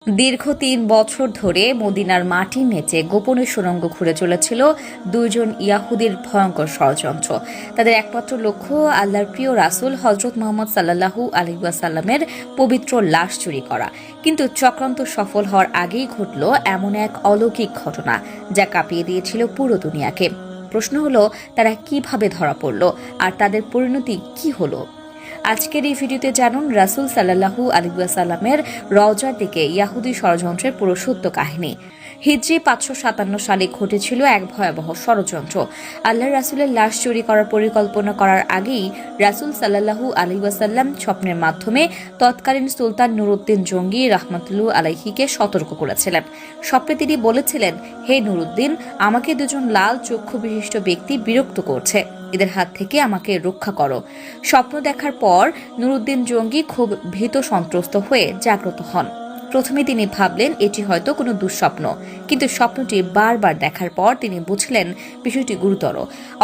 দীর্ঘ ৩ বছর ধরে মদিনার মাটির নিচে গোপনে সুড়ঙ্গ ঘুরে চলেছিল দুইজন ইয়াহুদির ভয়ঙ্কর ষড়যন্ত্র। তাদের একমাত্র লক্ষ্য আল্লাহর প্রিয় রাসূল হযরত মুহাম্মদ সাল্লাল্লাহু আলাইহি ওয়াসাল্লামের পবিত্র লাশ চুরি করা। কিন্তু চক্রান্ত সফল হওয়ার আগেই ঘটল এমন এক অলৌকিক ঘটনা যা কাঁপিয়ে দিয়েছিল পুরো দুনিয়াকে। প্রশ্ন হলো, তারা কিভাবে ধরা পড়ল আর তাদের পরিণতি কি হলো? আজকের এই ভিডিওতে জানুন রাসূল সাল্লাল্লাহু আলাইহি ওয়াসাল্লামের রওজার দিকে ইয়াহুদি ষড়যন্ত্রের পুরো সত্য কাহিনী। হিজরি ৫৫৭ সালে ঘটেছিল এক ভয়াবহ ষড়যন্ত্র। আল্লাহর রাসূলের লাশ চুরি করার পরিকল্পনা করার আগেই রাসূল সাল্লাল্লাহু আলাইহি ওয়াসাল্লাম স্বপ্নের মাধ্যমে তৎকালীন সুলতান নুরউদ্দিন জঙ্গি রাহমাতুল্লাহি আলাইহিকে সতর্ক করেছিলেন। স্বপ্নে তিনি বলেছিলেন, হে নুরউদ্দিন, আমাকে দুজন লাল চক্ষু বিশিষ্ট ব্যক্তি বিরক্ত করছে, এদের হাত থেকে আমাকে রক্ষা করো। স্বপ্ন দেখার পর নুরউদ্দিন জঙ্গি খুব ভীত সন্ত্রস্ত হয়ে জাগ্রত হন। প্রথমে তিনি ভাবলেন এটি হয়তো কোনো দুঃস্বপ্ন, কিন্তু স্বপ্নটি বারবার দেখার পর তিনি বুঝলেন বিষয়টি গুরুতর।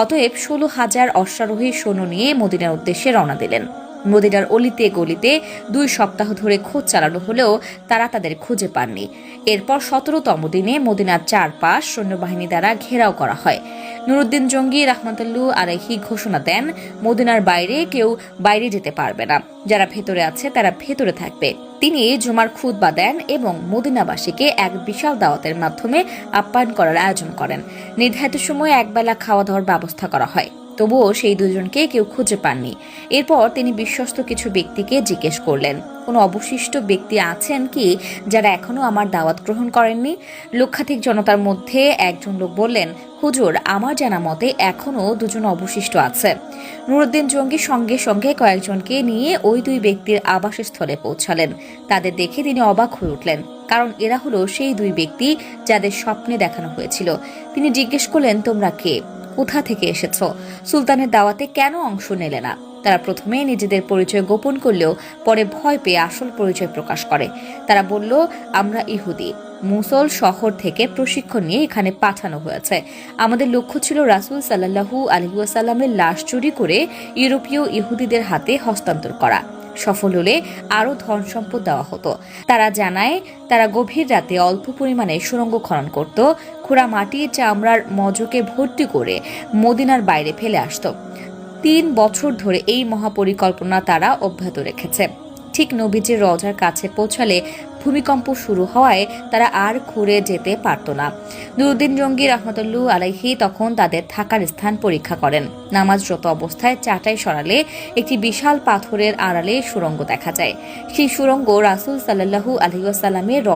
অতএব ১৬,০০০ অশ্বারোহী সৈন্য নিয়ে মদিনার উদ্দেশ্যে রওনা দিলেন। মদিনার অলিতে গলিতে ২ সপ্তাহ ধরে খোঁজ চালানো হলেও তারা তাদের খুঁজে পাননি। এরপর ১৭তম দিনে মদিনার চারপাশ সৈন্যবাহিনী দ্বারা ঘেরাও করা হয়। নুরউদ্দিন জঙ্গি রাহমাতুল্লাহি আলাইহি ঘোষণা দেন, মদিনার বাইরে কেউ বাইরে যেতে পারবে না, যারা ভেতরে আছে তারা ভেতরে থাকবে। তিনি জুমার খুতবা দেন এবং মদিনাবাসীকে এক বিশাল দাওয়াতের মাধ্যমে আপ্যায়ন করার আয়োজন করেন। নির্ধারিত সময়ে একবেলা খাওয়া দাওয়ার ব্যবস্থা করা হয়। তবুও সেই দুজনকে কেউ খুঁজে পাননি। এরপর তিনি বিশ্বস্ত কিছু ব্যক্তিকে জিজ্ঞেস করলেন, কোনো অবশিষ্ট ব্যক্তি আছেন কি যারা এখনো আমার দাওয়াত গ্রহণ করেননি? লক্ষাধিক জনতার মধ্যে একজন লোক বললেন, হুজুর, আমার জানা মতে এখনো 2 জন অবশিষ্ট আছে। নুরউদ্দিন জঙ্গি সঙ্গে সঙ্গে কয়েকজনকে নিয়ে ওই 2 ব্যক্তির আবাসস্থলে পৌঁছালেন। তাদের দেখে তিনি অবাক হয়ে উঠলেন, কারণ এরা হলো সেই 2 ব্যক্তি যাদের স্বপ্নে দেখানো হয়েছিল। তিনি জিজ্ঞেস করলেন, তোমরা কে? কোথা থেকে এসেছ? সুলতানের দাওয়াতে কেন অংশ নিলে না? তারা প্রথমে নিজেদের পরিচয় গোপন করলেও পরে ভয় পেয়ে আসল পরিচয় প্রকাশ করে। তারা বলল, আমরা ইহুদি, মুসল শহর থেকে প্রশিক্ষণ নিয়ে এখানে পাঠানো হয়েছে। আমাদের লক্ষ্য ছিল রাসূল সাল্লাল্লাহু আলাইহি ওয়াসাল্লামের লাশ চুরি করে ইউরোপীয় ইহুদিদের হাতে হস্তান্তর করা। সফল হলে আরও ধন সম্পদ দেওয়া হতো। তারা জানায়, তারা গভীর রাতে অল্প পরিমাণে সুড়ঙ্গ খনন করত, খোঁড়া মাটি চামড়ার মজকে ভর্তি করে মদিনার বাইরে ফেলে আসত। ৩ বছর ধরে এই মহাপরিকল্পনা তারা অব্যাহত রেখেছে। ঠিক নবীজির রওজার কাছে পৌঁছালে ভূমিকম্প শুরু হওয়ায় তারা আর ঘুরে যেতে পারত না। নুরউদ্দিন জঙ্গি রাহমাতুল্লাহি আলাইহি তখন তাদের থাকার স্থান পরীক্ষা করেন। নামাজরত অবস্থায় চাটাই সরালে একটি বিশাল পাথরের আড়ালে সুড়ঙ্গ দেখা যায়। সেই সুড়ঙ্গ রাসূল সাল্লাল্লাহু আলাইহি ওয়াসাল্লামের